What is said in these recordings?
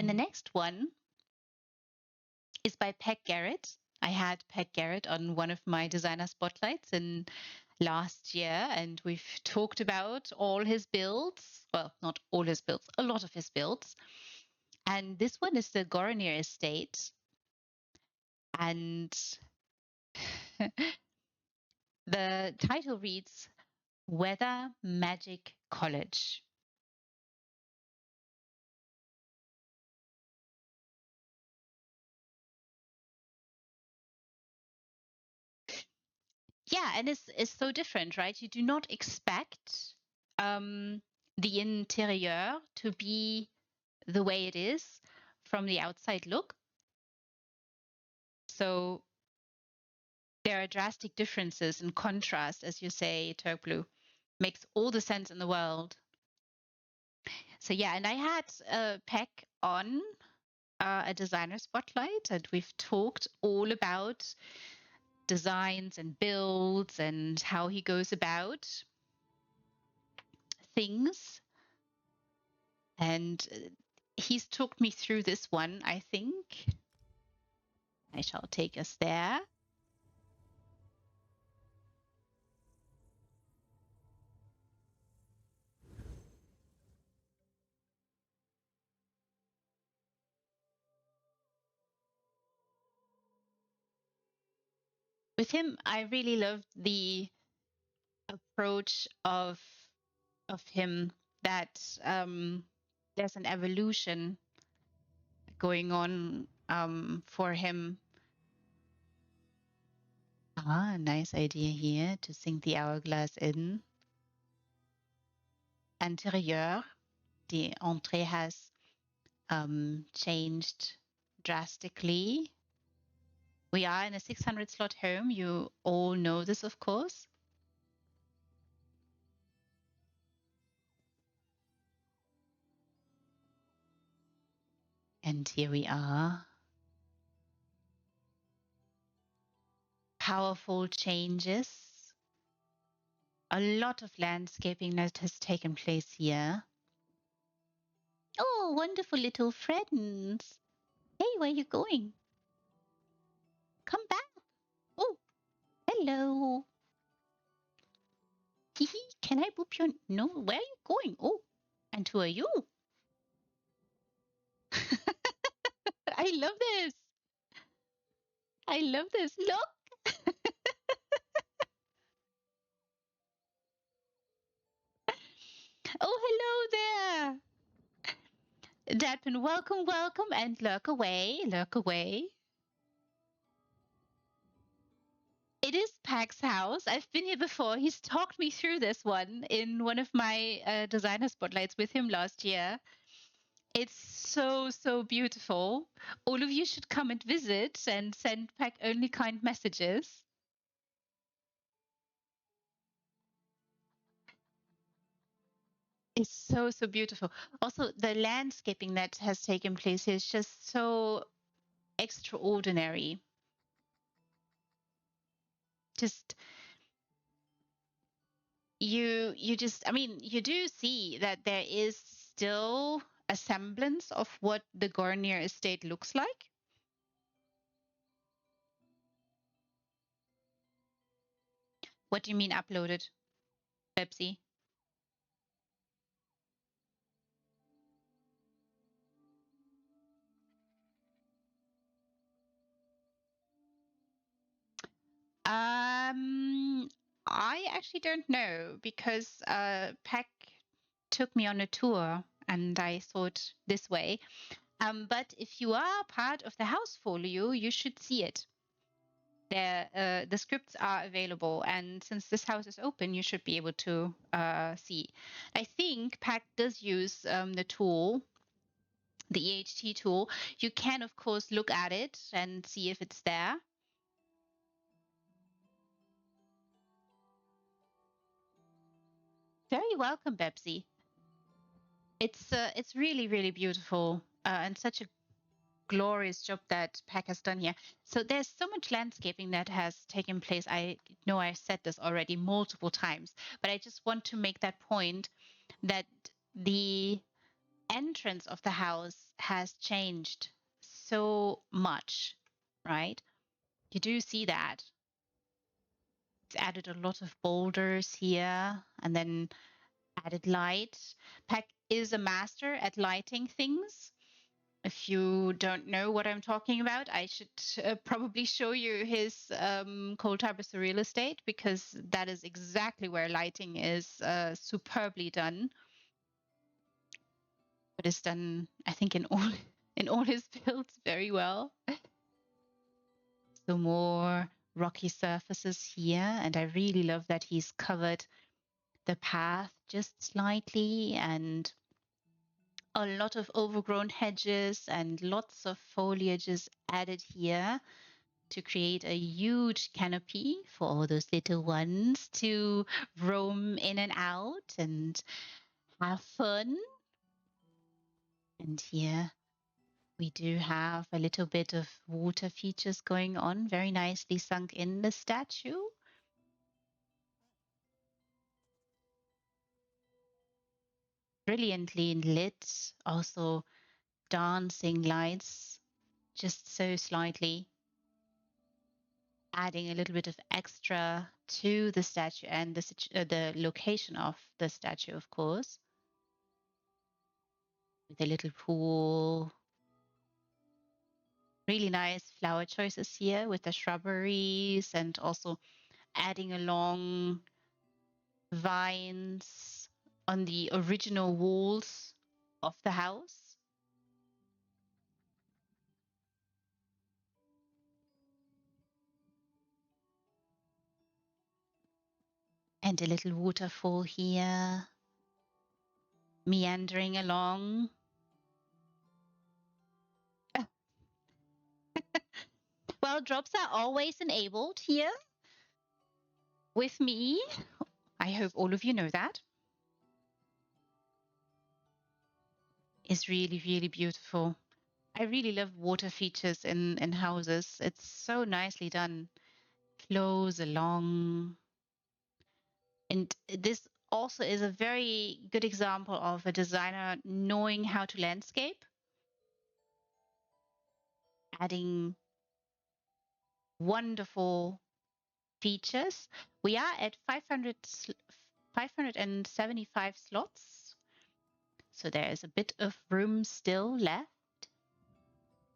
And the next one is by PacGarrett. I had PacGarrett on one of my designer spotlights in last year, and we've talked about all his builds. Well, not all his builds, a lot of his builds. And this one is the Goronir estate. And the title reads Weather Magic College. Yeah, and it's so different, right? You do not expect the interior to be the way it is from the outside look. So there are drastic differences in contrast, as you say, Turk Blue. Makes all the sense in the world. So yeah, and I had Peck on a designer spotlight, and we've talked all about designs and builds and how he goes about things. And he's talked me through this one, I think. I shall take us there. With him, I really loved the approach of him that there's an evolution going on for him. Nice idea here to sink the hourglass in. Interior, the entrée has changed drastically. We are in a 600 slot home. You all know this, of course. And here we are. Powerful changes. A lot of landscaping that has taken place here. Oh, wonderful little friends. Hey, where are you going? Come back. Oh, hello. Hihi, can I boop your... No, where are you going? Oh, and who are you? I love this. I love this. Look. Oh, hello there. Dadpin, welcome, welcome, and lurk away, lurk away. It is Pax's house. I've been here before. He's talked me through this one in one of my designer spotlights with him last year. It's so, so beautiful. All of you should come and visit and send Pax only kind messages. It's so, so beautiful. Also, the landscaping that has taken place here is just so extraordinary. Just you just, I mean, you do see that there is still a semblance of what the Gornier estate looks like. What do you mean uploaded, Pepsi? I actually don't know because Pack took me on a tour and I thought this way. But if you are part of the Housefolio, you should see it. The scripts are available, and since this house is open, you should be able to see. I think Pack does use the tool, the EHT tool. You can, of course, look at it and see if it's there. Very welcome, Bebsy. It's really, really beautiful and such a glorious job that Pack has done here. So there's so much landscaping that has taken place. I know I've said this already multiple times, but I just want to make that point that the entrance of the house has changed so much, right? You do see that. It's added a lot of boulders here and then added light. Peck is a master at lighting things. If you don't know what I'm talking about, I should probably show you his Cold Harbor Surreal Estate, because that is exactly where lighting is superbly done. But it's done, I think, in all his builds very well. So more rocky surfaces here, and I really love that he's covered the path just slightly, and a lot of overgrown hedges and lots of foliages added here to create a huge canopy for all those little ones to roam in and out and have fun. And here we do have a little bit of water features going on, very nicely sunk in the statue. Brilliantly lit, also dancing lights, just so slightly adding a little bit of extra to the statue and the location of the statue, of course, with a little pool. Really nice flower choices here with the shrubberies, and also adding along vines on the original walls of the house. And a little waterfall here, meandering along. Well, drops are always enabled here with me. I hope all of you know that. It's really, really beautiful. I really love water features in houses. It's so nicely done. Flows along. And this also is a very good example of a designer knowing how to landscape, adding wonderful features. We are at 575 slots. So there is a bit of room still left.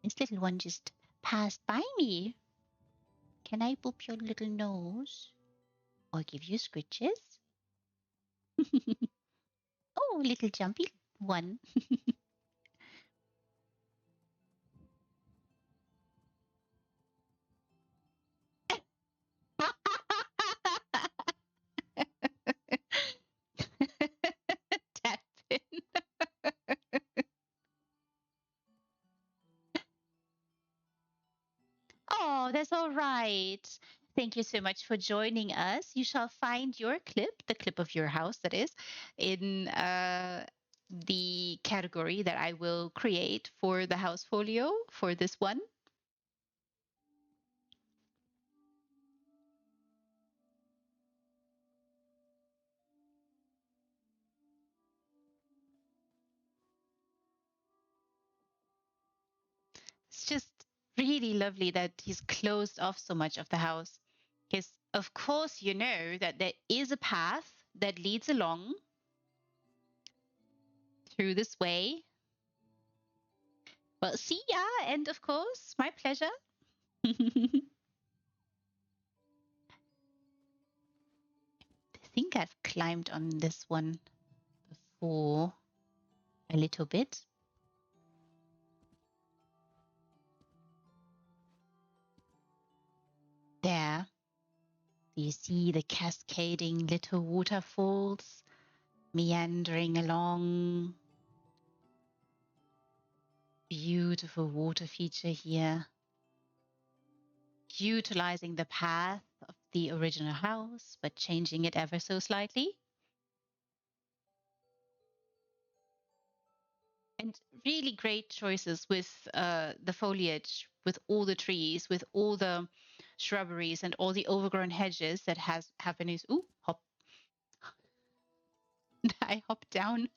This little one just passed by me. Can I boop your little nose or give you scritches? Oh, little jumpy one. Tap in. Oh, that's all right. Thank you so much for joining us. You shall find your clip, the clip of your house, that is, in the category that I will create for the house folio for this one. It's just really lovely that he's closed off so much of the house. Because, of course, you know that there is a path that leads along through this way. Well, see ya, and of course, my pleasure. I think I've climbed on this one before a little bit. There, you see the cascading little waterfalls meandering along. Beautiful water feature here. Utilizing the path of the original house, but changing it ever so slightly. And really great choices with the foliage, with all the trees, with all the shrubberies and all the overgrown hedges that has happened. Ooh, hop. I hopped down.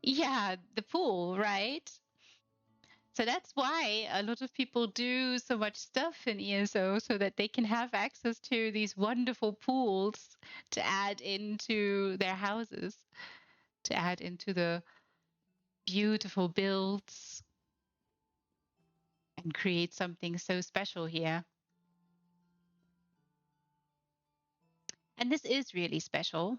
Yeah, the pool, right? So that's why a lot of people do so much stuff in ESO so that they can have access to these wonderful pools to add into their houses, to add into the beautiful builds and create something so special here. And this is really special.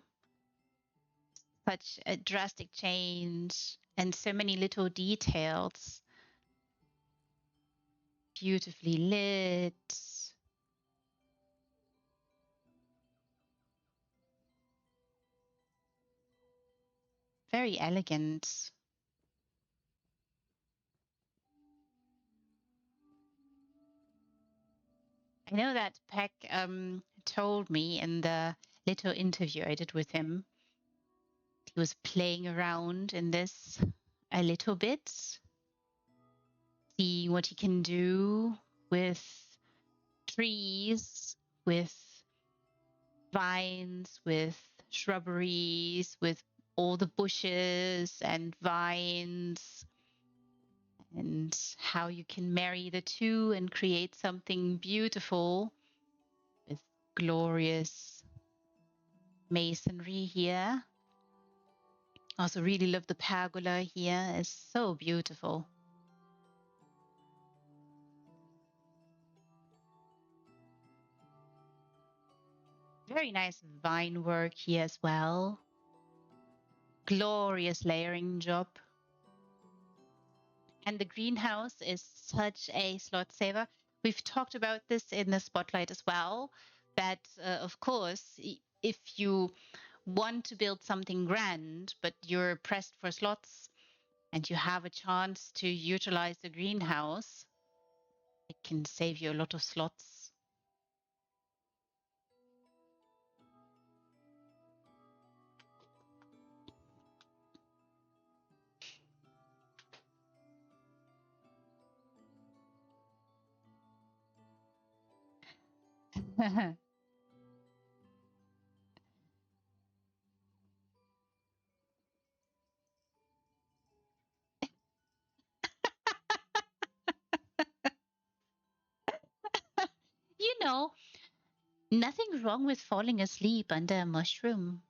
Such a drastic change and so many little details. Beautifully lit. Very elegant. I know that Peck told me in the little interview I did with him, he was playing around in this a little bit, seeing what he can do with trees, with vines, with shrubberies, with all the bushes and vines, and how you can marry the two and create something beautiful with glorious masonry here. Also really love the pergola here. It's so beautiful. Very nice vine work here as well. Glorious layering job. And the greenhouse is such a slot saver. We've talked about this in the spotlight as well, that of course, if you want to build something grand, but you're pressed for slots and you have a chance to utilize the greenhouse, it can save you a lot of slots. You know, nothing wrong with falling asleep under a mushroom.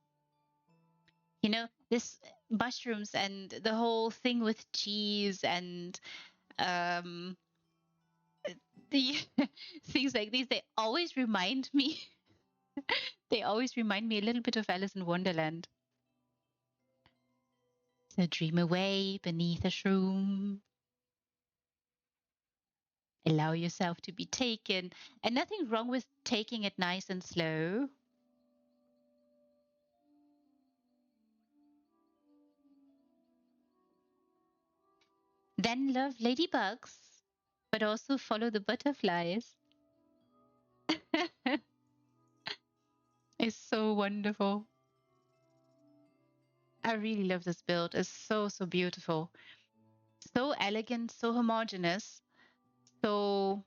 You know, this mushrooms and the whole thing with cheese and um the things like these, they always remind me they always remind me a little bit of Alice in Wonderland. So dream away beneath a shroom. Allow yourself to be taken. And nothing wrong with taking it nice and slow. Then love ladybugs, but also follow the butterflies. It's so wonderful. I really love this build. It's so, so beautiful. So elegant, so homogeneous, so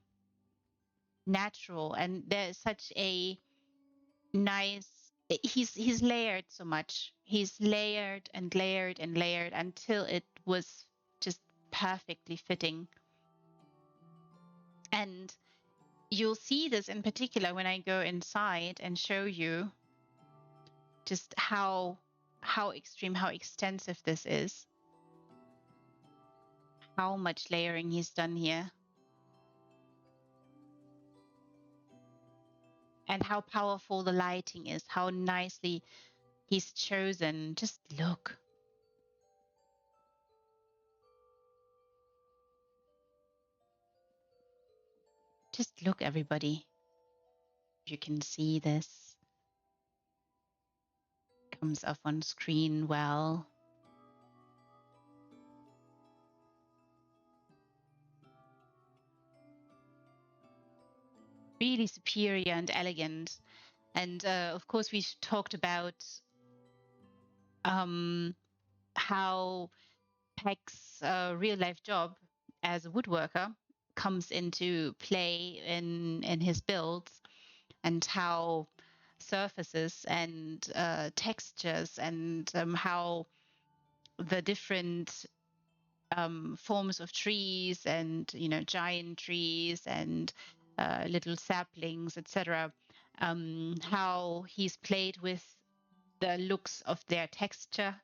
natural. And there's such a nice he's layered so much. He's layered and layered and layered until it was just perfectly fitting. And you'll see this in particular when I go inside and show you just how extreme, how extensive this is. How much layering he's done here. And how powerful the lighting is, how nicely he's chosen. Just look. Just look, everybody. You can see this. Comes up on screen well. Really superior and elegant. And of course, we talked about how Peck's real life job as a woodworker comes into play in his builds, and how surfaces and textures and how the different forms of trees and, giant trees and little saplings, etc. How he's played with the looks of their texture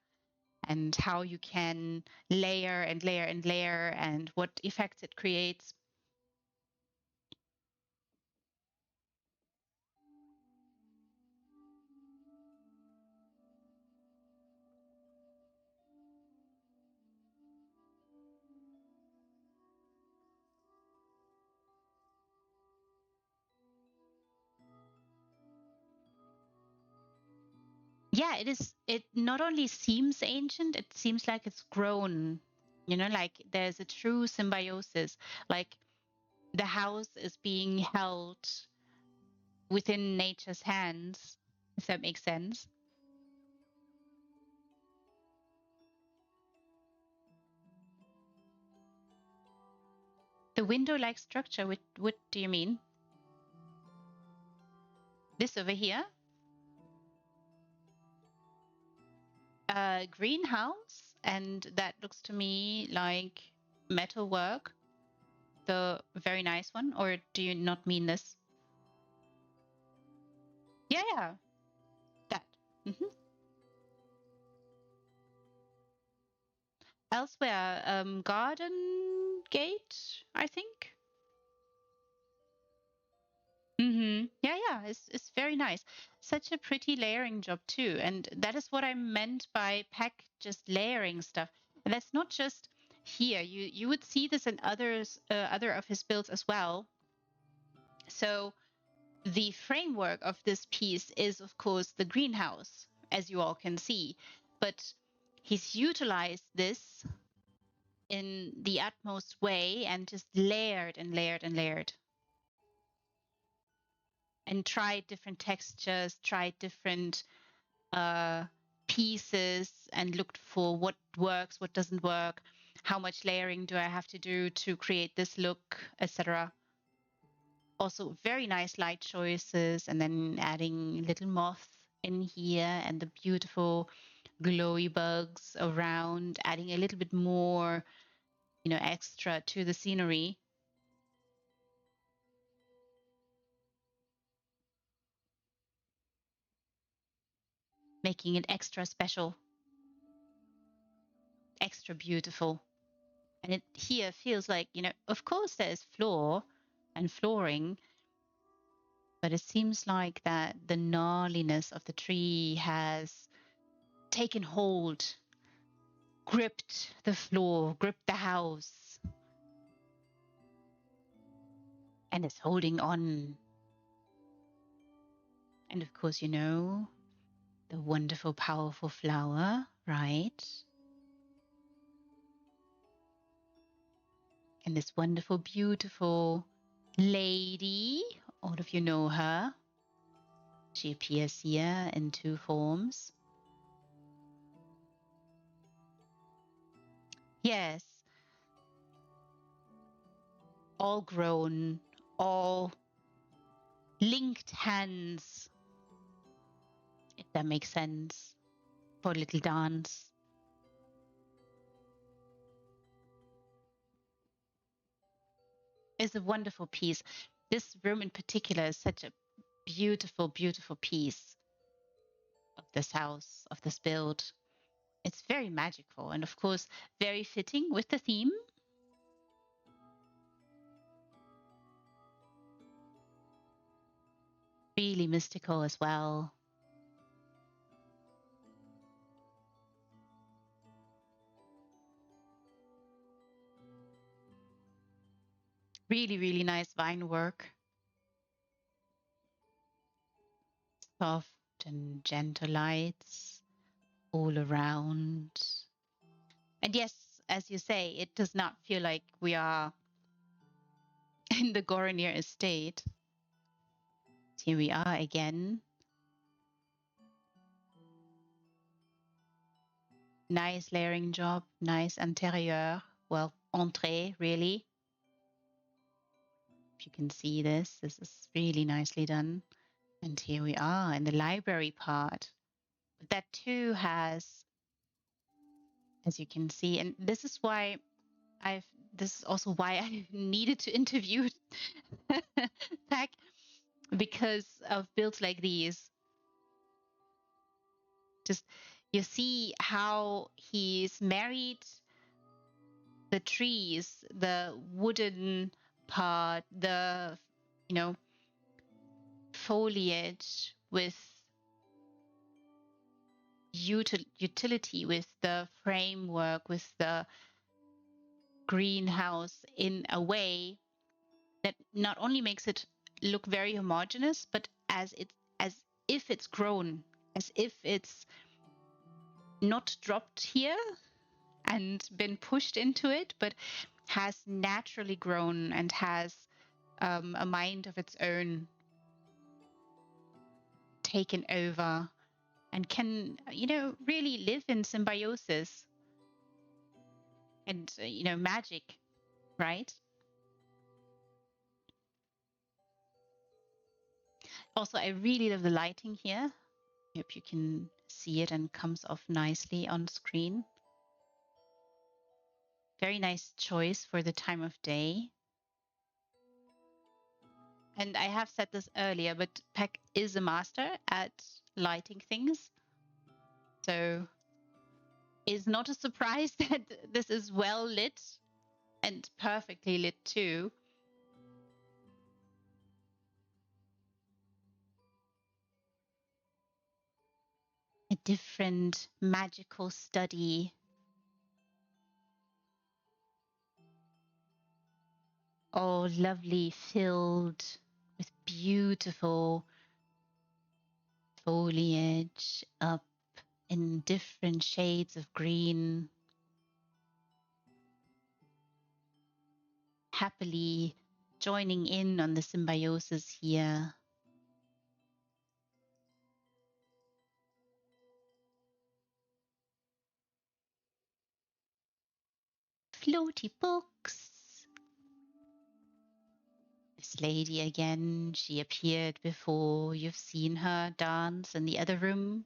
and how you can layer and layer and layer and what effects it creates. Yeah, it is. It not only seems ancient, it seems like it's grown, like there's a true symbiosis. Like the house is being held within nature's hands, if that makes sense. The window-like structure, what do you mean? This over here? Greenhouse, and that looks to me like metal work. The very nice one, or do you not mean this? Yeah, yeah, that. hmm Elsewhere, garden gate, I think. Yeah, yeah, it's very nice. Such a pretty layering job too, and that is what I meant by Peck just layering stuff. And that's not just here. You would see this in other of his builds as well. So the framework of this piece is, of course, the greenhouse, as you all can see, but he's utilized this in the utmost way and just layered and layered and layered and tried different textures, tried different uh, pieces and looked for what works, what doesn't work, how much layering do I have to do to create this look, etc. Also, very nice light choices, and then adding little moth in here and the beautiful glowy bugs around, adding a little bit more, extra to the scenery, making it extra special, extra beautiful. And it here feels like, of course there's floor and flooring, but it seems like that the gnarliness of the tree has taken hold, gripped the floor, gripped the house, and is holding on. And of course, the wonderful, powerful flower, right? And this wonderful, beautiful lady, all of you know her. She appears here in two forms. Yes, all grown, all linked hands, if that makes sense, for a little dance. It's a wonderful piece. This room in particular is such a beautiful, beautiful piece of this house, of this build. It's very magical and, of course, very fitting with the theme. Really mystical as well. Really, really nice vine work. Soft and gentle lights all around. And yes, as you say, it does not feel like we are in the Goronir estate. Here we are again. Nice layering job, nice interior. Well, entrée, really. If you can see this is really nicely done. And here we are in the library part. That too has as you can see. And this is why this is also why I needed to interview Pac, because of builds like these. Just you see how he's married the trees, the wooden part, the foliage with utility, with the framework, with the greenhouse, in a way that not only makes it look very homogeneous, but as if it's grown, as if it's not dropped here and been pushed into it, but has naturally grown and has a mind of its own, taken over, and can really live in symbiosis and magic, right? Also, I really love the lighting here. I hope you can see it and comes off nicely on screen. Very nice choice for the time of day. And I have said this earlier, but Peck is a master at lighting things. So it's not a surprise that this is well lit and perfectly lit too. A different magical study. All lovely, filled with beautiful foliage up in different shades of green. Happily joining in on the symbiosis here. Floaty books. This lady again, she appeared before. You've seen her dance in the other room.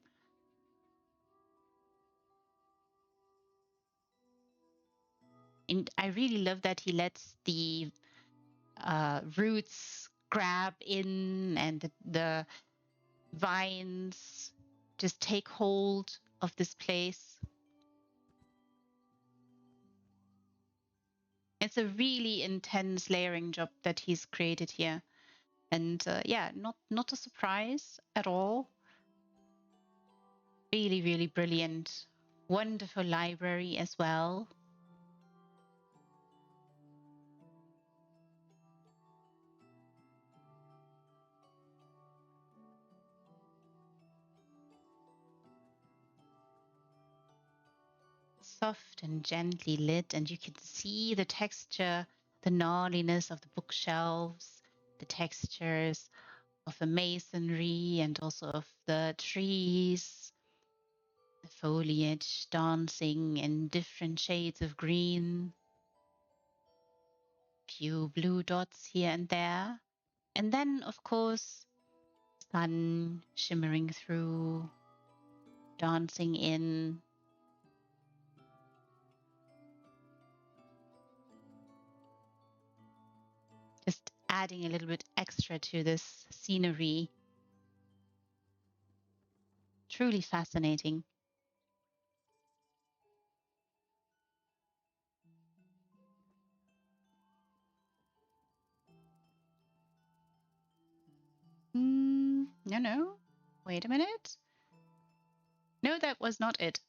And I really love that he lets the roots grab in and the vines just take hold of this place. It's a really intense layering job that he's created here. And yeah, not a surprise at all. Really, really brilliant. Wonderful library as well. Soft and gently lit, and you can see the texture, the gnarliness of the bookshelves, the textures of the masonry and also of the trees, the foliage dancing in different shades of green, few blue dots here and there. And then, of course, sun shimmering through, dancing in. Just adding a little bit extra to this scenery. Truly fascinating. No. Wait a minute. No, that was not it.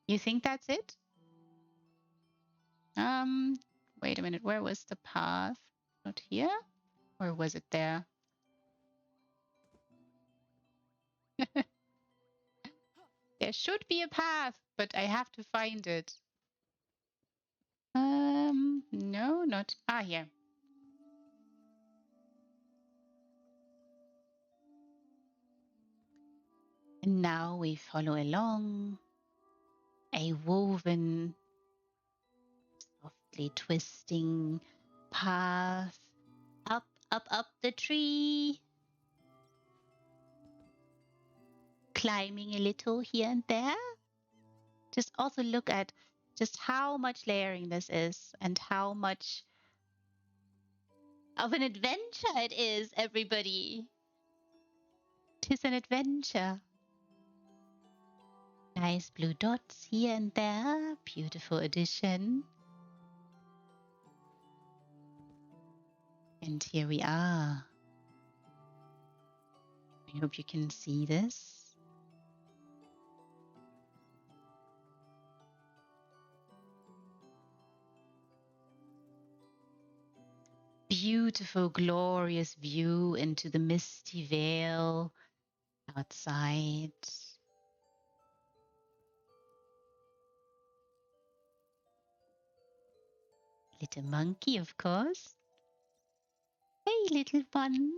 You think that's it? Wait a minute. Where was the path? Not here? Or was it there? There should be a path, but I have to find it. No, not. Here. And now we follow along a woven, softly twisting path up the tree, climbing a little here and there. just also look at just how much layering this is and how much of an adventure it is, everybody. 'Tis an adventure. Nice blue dots here and there. Beautiful addition. And here we are. I hope you can see this. Beautiful, glorious view into the misty veil outside. Little monkey, of course. Hey, little one.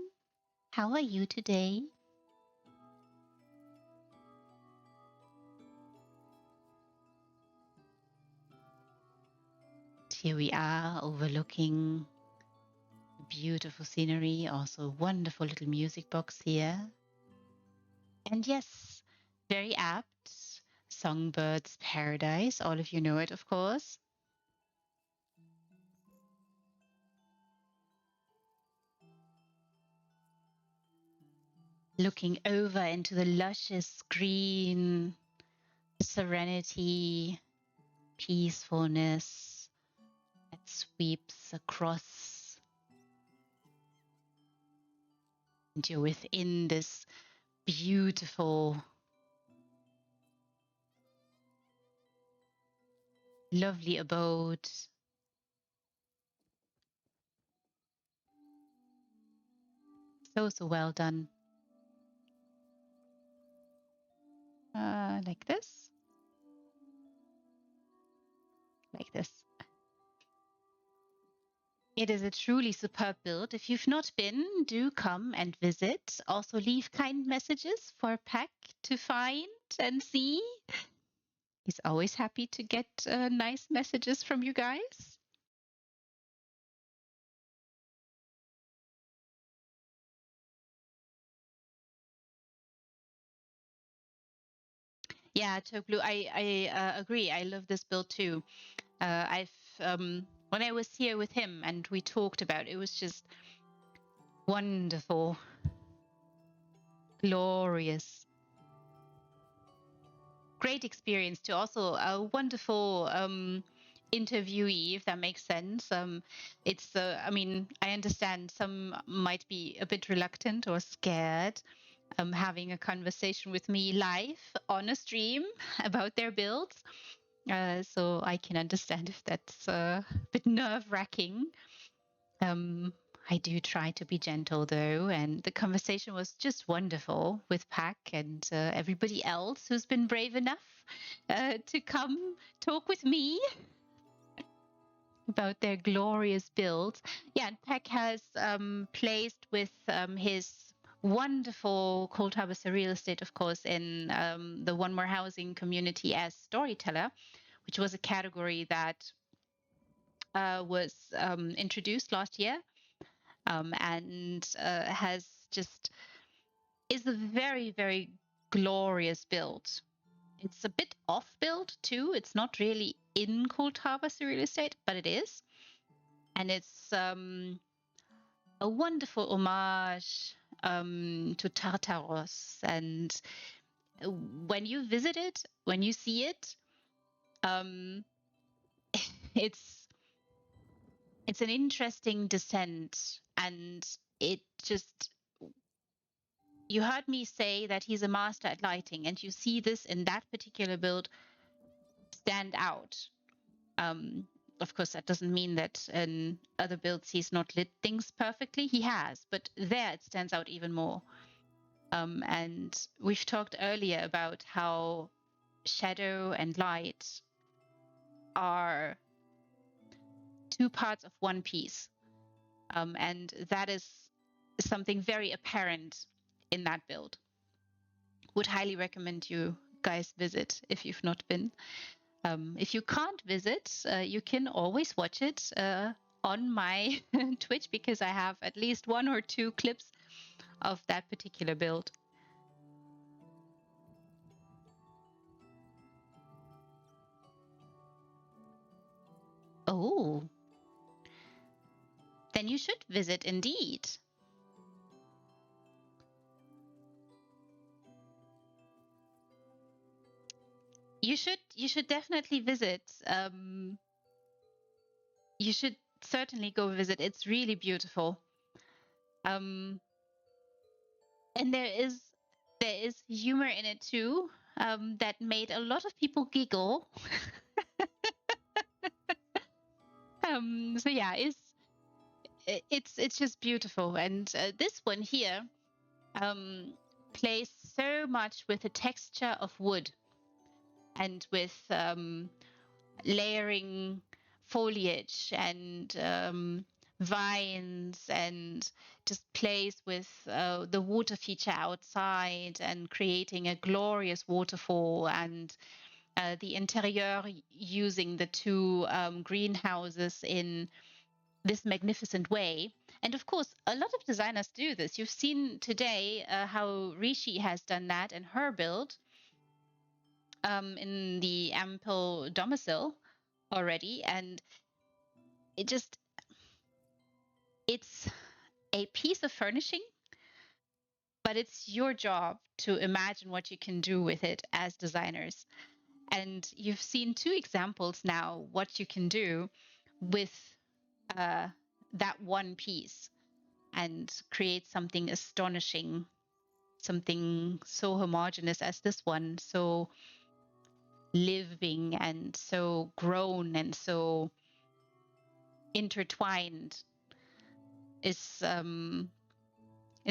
How are you today? Here we are overlooking beautiful scenery, also wonderful little music box here. And yes, very apt, Songbird's Paradise. All of you know it, of course. Looking over into the luscious green, serenity, peacefulness that sweeps across. And you're within this beautiful, lovely abode. So well done. Like this. Like this. It is a truly superb build. If you've not been, do come and visit. Also leave kind messages for Pac to find and see. He's always happy to get nice messages from you guys. Yeah, Toglu, I agree. I love this build too. When I was here with him and we talked about it, it was just wonderful, glorious, great experience too. Also a wonderful interviewee, if that makes sense. It's I mean, I understand some might be a bit reluctant or scared having a conversation with me live on a stream about their builds. So I can understand if that's a bit nerve-wracking. I do try to be gentle though, and the conversation was just wonderful with Pac and everybody else who's been brave enough to come talk with me about their glorious builds. Yeah, and Pac has placed with his wonderful Cold Harvester real estate, of course, in the One More Housing community as storyteller, which was a category that was introduced last year and has just is a very, very glorious build. It's a bit off build too. It's not really in Cold Harvester real estate, but it is. And it's a wonderful homage to Tartaros. And when you visit it, when you see it, it's an interesting descent, and it just, you heard me say that he's a master at lighting, and you see this in that particular build stand out. Of course, that doesn't mean that in other builds he's not lit things perfectly. He has, but there it stands out even more. And we've talked earlier about how shadow and light are two parts of one piece. And that is something very apparent in that build. Would highly recommend you guys visit if you've not been. If you can't visit, you can always watch it on my Twitch, because I have at least 1 or 2 clips of that particular build. Oh, then you should visit indeed. You should definitely visit. You should certainly go visit. It's really beautiful. And there is humor in it too. That made a lot of people giggle. So yeah, it's just beautiful. And this one here plays so much with the texture of wood and with layering foliage and vines, and just plays with the water feature outside and creating a glorious waterfall, and the interior using the two greenhouses in this magnificent way. And of course, a lot of designers do this. You've seen today how Rishi has done that in her build in the ample domicile already. And it's a piece of furnishing, but it's your job to imagine what you can do with it as designers. And you've seen two examples now what you can do with that one piece and create something astonishing, something so homogeneous as this one, so living and so grown and so intertwined, is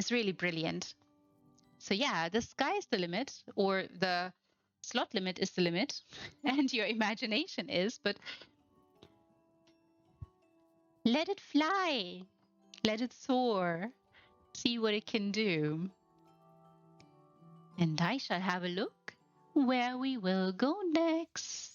really brilliant. So yeah, the sky is the limit, or the slot limit is the limit, and your imagination is, but let it fly, let it soar, see what it can do. And I shall have a look where we will go next.